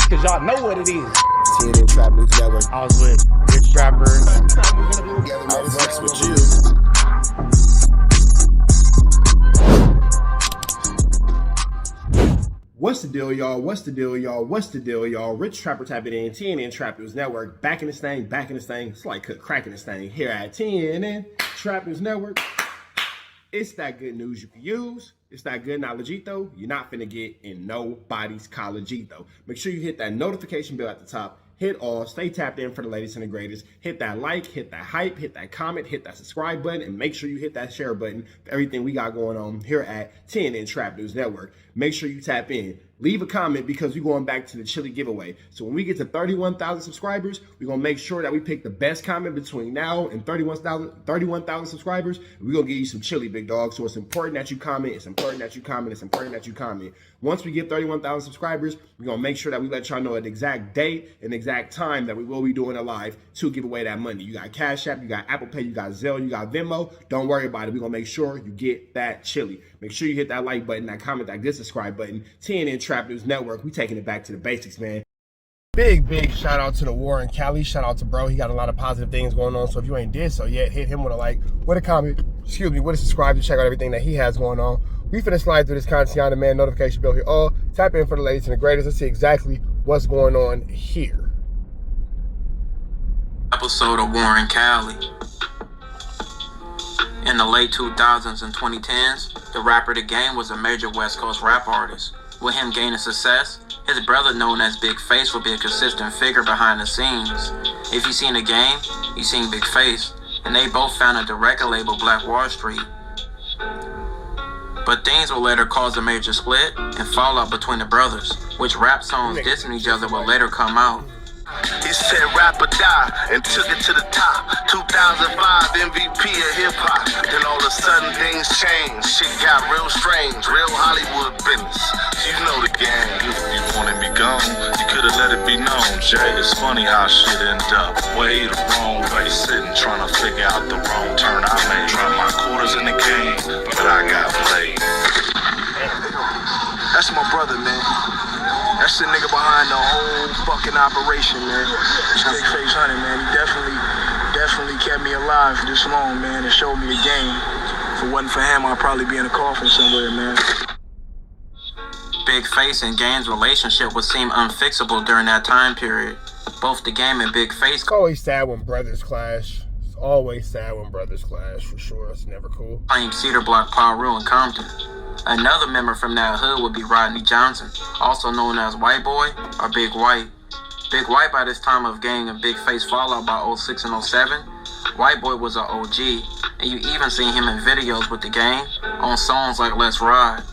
cause y'all know what it is. TNN Trap News Network. I was with Rich Trapper. Networx with you. What's the deal, y'all? What's the deal, y'all? What's the deal, y'all? Rich Trapper tapping in, TNN Trap News Network. Back in this thing, back in this thing. It's like cracking this thing here at TNN Trap News Network. It's that good news you can use. It's that good knowledge-ito you're not finna get in nobody's college-ito. Make sure you hit that notification bell at the top. Hit all, stay tapped in for the latest and the greatest. Hit that like, hit that hype, hit that comment, hit that subscribe button, and make sure you hit that share button for everything we got going on here at TNN Trap News Network. Make sure you tap in. Leave a comment because we're going back to the chili giveaway. So when we get to 31,000 subscribers, we're going to make sure that we pick the best comment between now and 31,000 subscribers. We're going to give you some chili, big dog. So it's important that you comment. It's important that you comment. It's important that you comment. Once we get 31,000 subscribers, we're going to make sure that we let y'all know an exact date and exact time that we will be doing a live to give away that money. You got Cash App, you got Apple Pay, you got Zelle, you got Venmo. Don't worry about it. We're going to make sure you get that chili. Make sure you hit that like button, that comment, that good subscribe button. TNN Trap News Network. We taking it back to the basics, man. Big shout out to the War in Cali. Shout out to bro. He got a lot of positive things going on. So if you ain't did so yet, hit him with a like, with a comment, with a subscribe to check out everything that he has going on. We finna slide through this content on demand notification bell here. Oh, tap in for the latest and the greatest. Let's see exactly what's going on here. Episode of War in Cali. In the late 2000s and 2010s, the rapper The Game was a major West Coast rap artist. With him gaining success, his brother, known as Big Fase, would be a consistent figure behind the scenes. If you seen The Game, you seen Big Fase, and they both founded the record label Black Wall Street. But things would later cause a major split and fallout between the brothers, which rap songs dissing each other would later come out. He said rap or die and took it to the top. 2005 MVP of hip hop. Then all of a sudden things changed. Shit got real strange, real Hollywood business. You know the game. If you wanted me gone, you could've let it be known, Jay. It's funny how shit end up way the wrong way. Sitting trying to figure out the wrong turn I made. Dropped my quarters in the game, but I got played. That's my brother, man. That's the nigga behind the whole fucking operation, man. It's Big Fase Honey, man. He definitely kept me alive this long, man, and showed me the game. If it wasn't for him, I'd probably be in a coffin somewhere, man. Big Fase and Game's relationship would seem unfixable during that time period. Both The Game and Big Fase. It's always sad when brothers clash. It's always sad when brothers clash, for sure. It's never cool. Claimed Cedar Block, Paru, and Compton. Another member from that hood would be Rodney Johnson, also known as White Boy or Big White. Big White, by this time of Game and Big Fase fallout by 06 and 07, White Boy was an OG, and you even seen him in videos with The Game on songs like Let's Ride.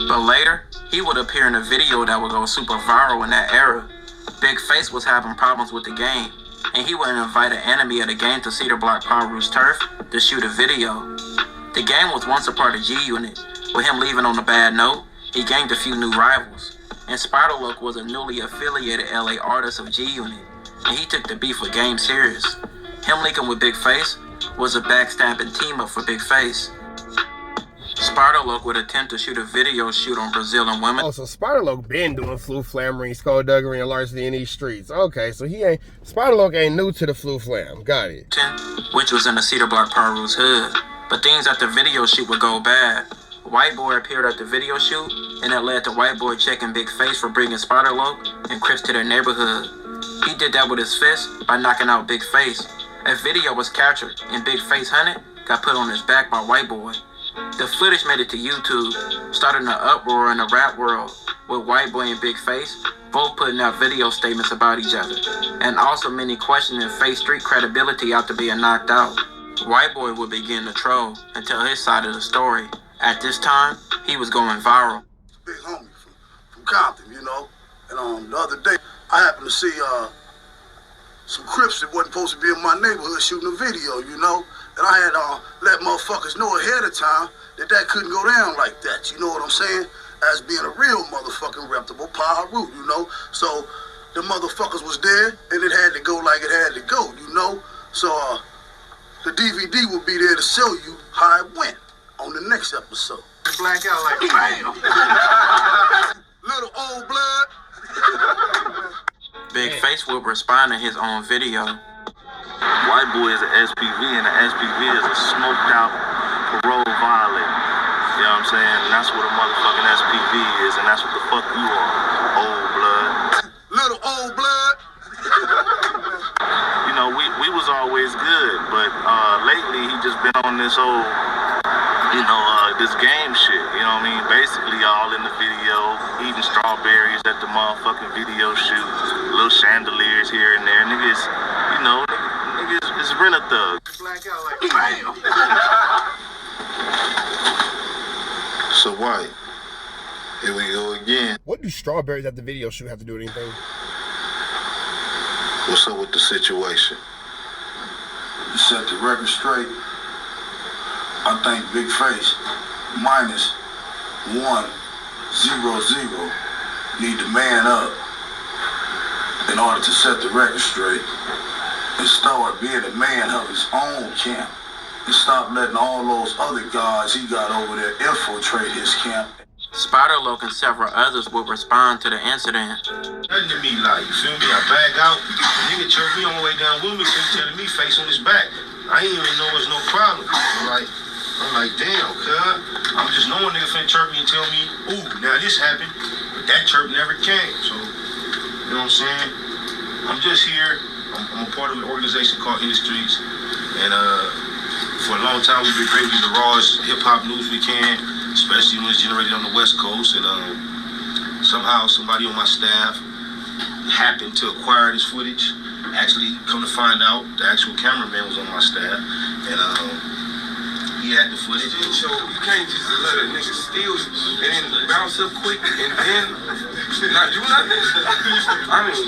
But later, he would appear in a video that would go super viral in that era. Big Fase was having problems with The Game, and he would invite an enemy of The Game to Cedar Block Paru's turf to shoot a video. The Game was once a part of G-Unit. With him leaving on a bad note, he gained a few new rivals. And Spider-Loc was a newly affiliated LA artist of G-Unit, and he took the beef with Game serious. Him linking with Big Fase was a backstabbing team-up for Big Fase. Spider-Loc would attempt to shoot a video shoot on Brazilian women. Oh, so Spider-Loc been doing flu-flammering, skullduggery, and larceny in these streets. Okay, so Spider-Loc ain't new to the flu-flam. Got it. Which was in the Cedar Block Paru's hood. But things at the video shoot would go bad. White Boy appeared at the video shoot, and it led to White Boy checking Big Fase for bringing Spider-Loc and Crips to their neighborhood. He did that with his fist by knocking out Big Fase. A video was captured, and Big Fase Hunted got put on his back by White Boy. The footage made it to YouTube, starting an uproar in the rap world, with White Boy and Big Fase both putting out video statements about each other, and also many questioning Fase street credibility after being knocked out. White Boy would begin to troll and tell his side of the story. At this time, he was going viral. Big homie from Compton, you know. And the other day, I happened to see some Crips that wasn't supposed to be in my neighborhood shooting a video, you know. And I had let motherfuckers know ahead of time that couldn't go down like that, you know what I'm saying? As being a real motherfucking reputable power root, you know. So the motherfuckers was there, and it had to go like it had to go, you know. So the DVD will be there to show you how it went on the next episode. Black out like bam. Little old blood. Big Fase would respond in his own video. White boy is an SPV, and an SPV is a smoked out parole violator. You know what I'm saying? And that's what a motherfucking SPV is, and that's what the fuck you are. Old blood. Little old blood. You know, we was always good, but lately he just been on this whole, this game shit. You know what I mean? Basically all in the video, eating strawberries at the motherfucking video shoot, little chandeliers here and there. Niggas, niggas is rent a thug. Black out like, bam. So White, here we go again. What do strawberries at the video shoot have to do with anything? What's up with the situation? To set the record straight, I think Big Fase minus 100 need to man up in order to set the record straight and start being a man of his own camp and stop letting all those other guys he got over there infiltrate his camp. Spider-Loc and several others would respond to the incident. Nothing to me, like, you feel me? I bag out, the nigga choked me on the way down with me, so he telling me face on his back. I ain't even know it's no problem. I'm like, damn, cuz. I'm just knowing nigga finna chirp me and tell me, ooh, now this happened, but that chirp never came. So, you know what I'm saying? I'm just here. I'm a part of an organization called In the Streets, and for a long time we've been bringing you the rawest hip-hop news we can, especially when it's generated on the West Coast. And somehow somebody on my staff happened to acquire this footage. Actually, come to find out, the actual cameraman was on my staff, and he had the footage. So you can't just let a nigga steal and then bounce up quick and then not do nothing. I mean,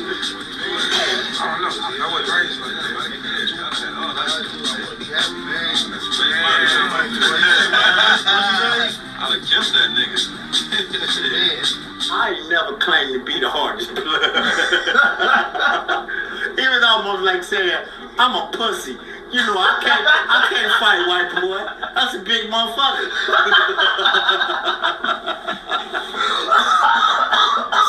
I don't know. I wasn't raised like that. I'll kill that nigga. I ain't never claimed to be the hardest blood. He was almost like saying, I'm a pussy. You know, I can't fight, white boy. That's a big motherfucker.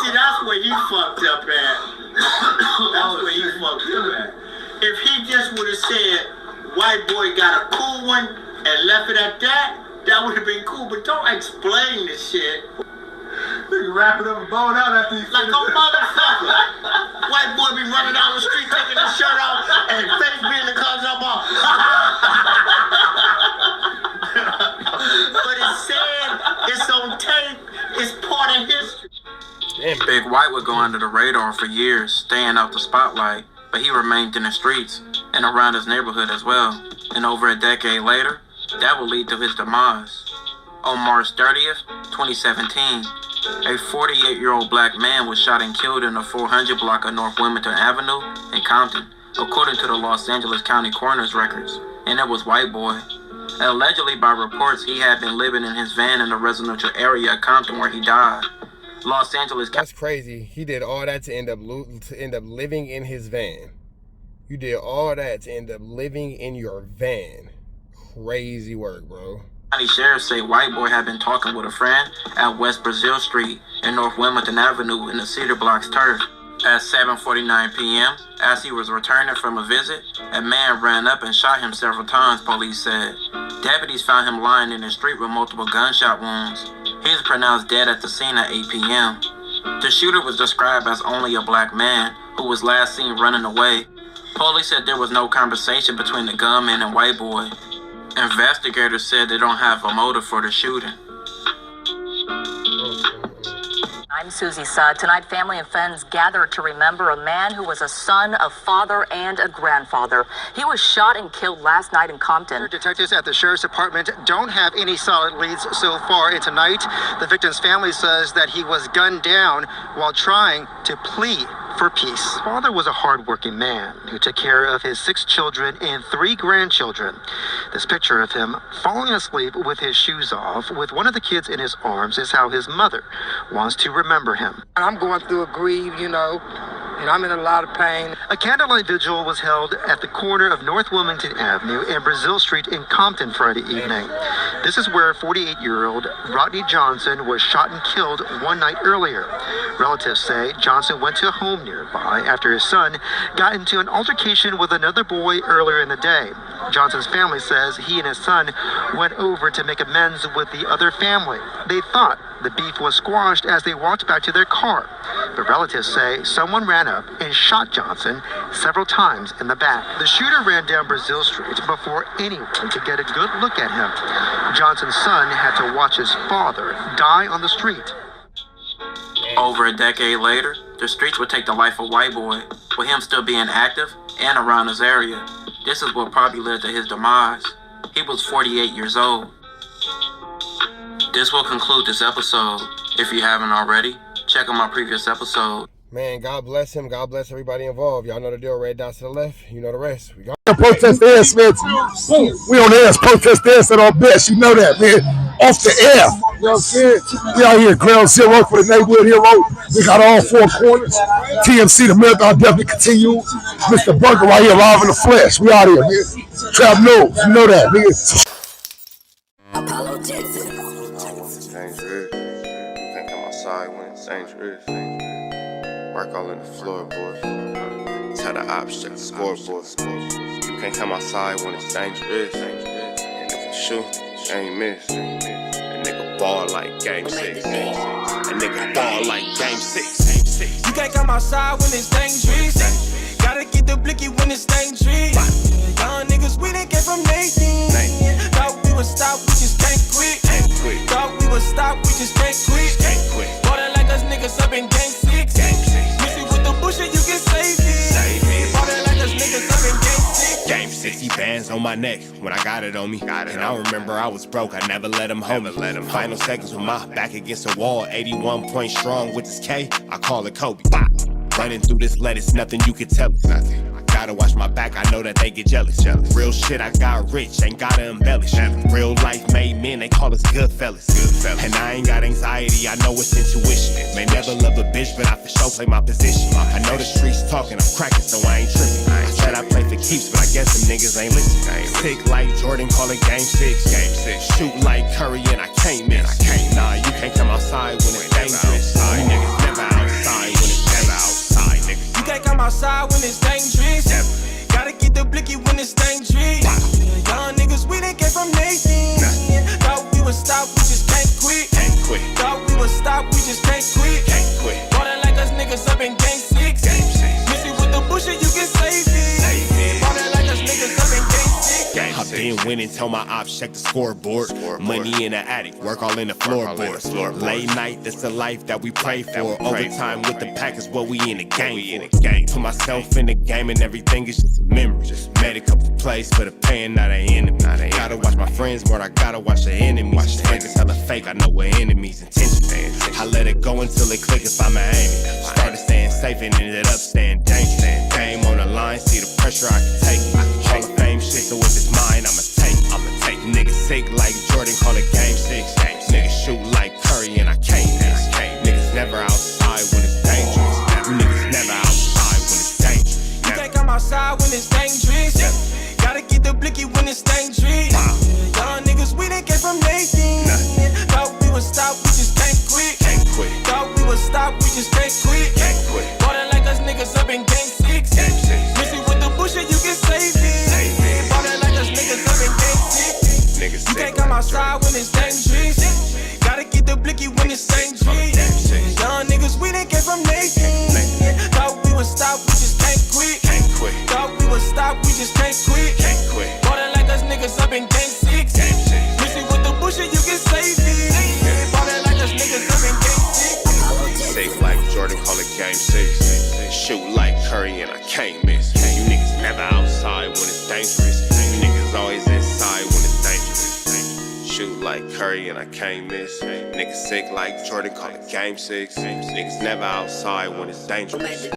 See, that's where you fucked up at. That's where you fucked up at. If he just would have said, white boy got a cool one and left it at that, that would have been cool. But don't explain this shit. Nigga wrapping up and blowing out after he Like a motherfucker. White boy be running down the street taking his shirt off and face being the cause of all. But it's said, it's on tape, it's part of history. Damn. Big White would go under the radar for years, staying out the spotlight, but he remained in the streets and around his neighborhood as well. And over a decade later, that would lead to his demise. On March 30th, 2017, a 48-year-old black man was shot and killed in the 400 block of North Wilmington Avenue in Compton, according to the Los Angeles County Coroner's records, and it was white boy. Allegedly, by reports, he had been living in his van in the residential area of Compton where he died. Los Angeles. That's crazy. He did all that to end up living in his van. You did all that to end up living in your van. Crazy work, bro. County sheriffs say white boy had been talking with a friend at West Brazil Street and North Wilmington Avenue in the Cedar Block's turf. At 7:49 p.m., as he was returning from a visit, a man ran up and shot him several times, police said. Deputies found him lying in the street with multiple gunshot wounds. He was pronounced dead at the scene at 8 p.m. The shooter was described as only a black man who was last seen running away. Police said there was no conversation between the gunman and white boy. Investigators said they don't have a motive for the shooting. I'm Susie Sudd. Tonight, family and friends gathered to remember a man who was a son, a father, and a grandfather. He was shot and killed last night in Compton. Detectives at the Sheriff's Department don't have any solid leads so far. And tonight, the victim's family says that he was gunned down while trying to plead for peace. His father was a hardworking man who took care of his 6 children and 3 grandchildren. This picture of him falling asleep with his shoes off with one of the kids in his arms is how his mother wants to remember him. I'm going through a grief, and I'm in a lot of pain. A candlelight vigil was held at the corner of North Wilmington Avenue and Brazil Street in Compton Friday evening. This is where 48-year-old Rodney Johnson was shot and killed one night earlier. Relatives say Johnson went to a home nearby after his son got into an altercation with another boy earlier in the day. Johnson's family says he and his son went over to make amends with the other family. They thought the beef was squashed as they walked back to their car. But relatives say someone ran up and shot Johnson several times in the back. The shooter ran down Brazil Street before anyone could get a good look at him. Johnson's son had to watch his father die on the street. Over a decade later, the streets would take the life of White Boy, with him still being active and around his area. This is what probably led to his demise. He was 48 years old. This will conclude this episode. If you haven't already, check out my previous episode. Man, God bless him. God bless everybody involved. Y'all know the deal. Red dots to the left. You know the rest. We got protest the air, Smith. We on the air. Protest the air at our best. You know that, man. Off the air. You know what I'm saying? We out here, ground zero for the neighborhood hero. We got all four corners. TMC, the marathon definitely continues. Mr. Burger right here, live in the flesh. We out here, man. Trap news. You know that, nigga. Apollo Jackson. It's dangerous. You can't come outside when it's dangerous. Work all in the floorboard. Tell the ops, check the scoreboard. You can't come outside when it's dangerous. And if you shoot, you ain't miss. A nigga ball like Game 6. A nigga ball like Game 6. You can't come outside when it's dangerous. Gotta get the blicky when it's dangerous. Young niggas, we done came from Nathan. Thought we would stop, we just can't quit. Thought we would stop, we just can't quit. Ballin' like us niggas up in Game 6. Missy with the bullshit, you can save it. Ballin' like us niggas up in Game 6. Game 60 bands on my neck when I got it on me. And I remember I was broke, I never let him hold me. Final seconds with my back against the wall, 81 point strong with this K, I call it Kobe. Running through this lettuce, nothing you can tell us. Gotta watch my back, I know that they get jealous. Real shit, I got rich, ain't gotta embellish. Real life made men, they call us good fellas. And I ain't got anxiety, I know it's intuition. May never love a bitch, but I for sure play my position. I know the streets talking, I'm cracking, so I ain't tripping. I said I play for keeps, but I guess them niggas ain't listening. Sick like Jordan, call it Game 6. Shoot like Curry, and I can't miss. Nah, you can't come outside when it's dangerous. You niggas never outside when it's never outside, nigga. You can't come outside when it's dangerous. Gotta get the blicky when it's dangerous. Young niggas, we done came from Nathan. Thought we would stop, we just can't quit. Thought we would stop, we just can't quit. Ballin' like us niggas up in Game 6. Missy with the bullshit, you can save it. Ballin' like us niggas up in Game 6. I've been winning, tell my ops check the scoreboard. Money in the attic, work all in the floorboards. Late night, that's the life that we pray for. Overtime with the pack is what we in the game for. Put myself in the game and everything is just a memory. Made a couple plays for the pain, not an enemy. Gotta watch my friends more, I gotta watch the enemies. Fake is hella fake, I know what enemies' intentions. I let it go until it click if I'm aiming. Started staying safe and ended up staying dangerous. Game on the line, see the pressure I can take. Hall of Fame shit, so if it's mine, I'ma take. Niggas sick like Jordan, call it Game 6. Niggas shoot like Curry, and I can't miss. Niggas never outside when it's dangerous. You niggas never outside when it's dangerous. You can't come outside when it's dangerous. Gotta get the blicky when it's dangerous. Young niggas, we done came from Nathan. Thought we would stop, we just can't quit. Thought we would stop, we just can't quit. Ballin' like us niggas up in Game 6. Missy with the bullshit, you can save it. Ballin' like us niggas up in Game 6. You can't come outside when it's dangerous. Gotta get the blicky when it's dangerous. Young niggas, we done came from Nathan. Thought we would stop, we just can't quit. Thought we would stop, we just can't quit. Ballin' like us niggas up in Game 6. Missy with the bullshit, you can save it. Ballin' like us niggas up in Game 6. Safe like Jordan, call it Game 6. Shoot like Curry, and I can't miss. You niggas never outside when it's dangerous. You niggas always inside when it's dangerous. Shoot like Curry, and I can't miss. Niggas sick like Jordan, call it Game 6. Niggas never outside when it's dangerous.